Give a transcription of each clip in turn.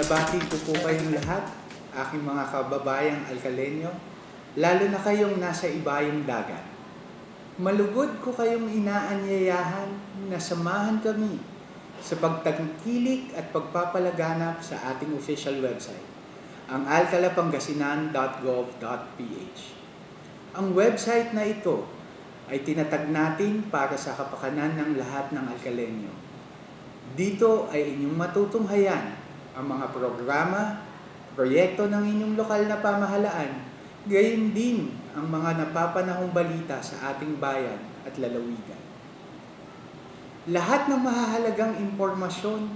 Binabati ko po kayong lahat, aking mga kababayang Alcalenyo, lalo na kayong nasa ibayong dagat. Malugod ko kayong inaanyayahan na samahan kami sa pagtangkilik at pagpapalaganap sa ating official website, ang alcalapangasinan.gov.ph. Ang website na ito ay tinatag natin para sa kapakanan ng lahat ng Alcalenyo. Dito ay inyong matutunghayan ang mga programa, proyekto ng inyong lokal na pamahalaan, gayon din ang mga napapanahong balita sa ating bayan at lalawigan. Lahat ng mahahalagang impormasyon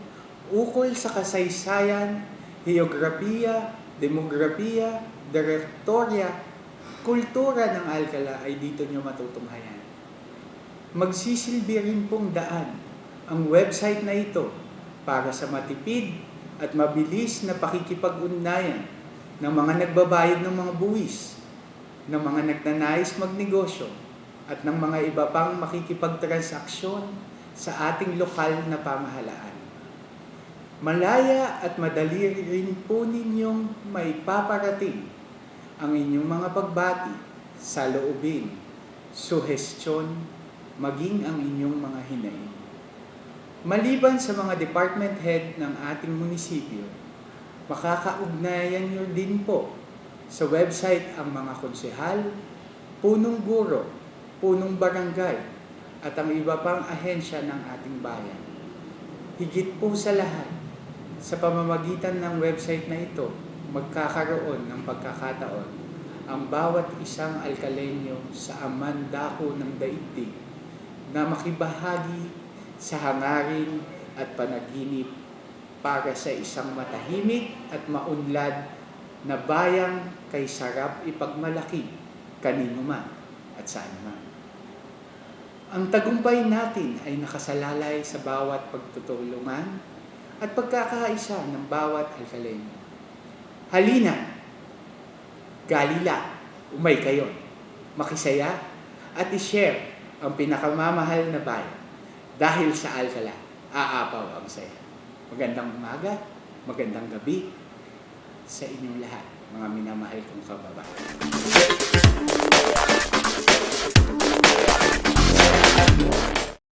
ukol sa kasaysayan, heograpiya, demografiya, direktorya, kultura ng Alcala ay dito nyo matutunghayan. Magsisilbi rin pong daan ang website na ito para sa matipid at mabilis na pakikipag-ugnayan ng mga nagbabayad ng mga buwis, ng mga nagnanais magnegosyo, at ng mga iba pang makikipagtransaksyon sa ating lokal na pamahalaan. Malaya at madali rin po ninyong maipaparating ang inyong mga pagbati, saloobin, suhestyon, maging ang inyong mga hinaing. Maliban sa mga department head ng ating munisipyo, makakaugnayan nyo din po sa website ang mga konsehal, punong guro, punong barangay, at ang iba pang ahensya ng ating bayan. Higit po sa lahat, sa pamamagitan ng website na ito, magkakaroon ng pagkakataon ang bawat isang Alcalenyo sa amandako ng daigdig na makibahagi sa hangarin at panaginip para sa isang matahimik at maunlad na bayang kay sarap ipagmalaki kanino man at saan man. Ang tagumpay natin ay nakasalalay sa bawat pagtutulungan at pagkakaisa ng bawat Alcalenyo. Halina, galila, umay kayo, makisaya at i-share ang pinakamamahal na bayan. Dahil sa Alcala, aapaw ang saya. Magandang umaga, magandang gabi sa inyong lahat, mga minamahal kong kababayan.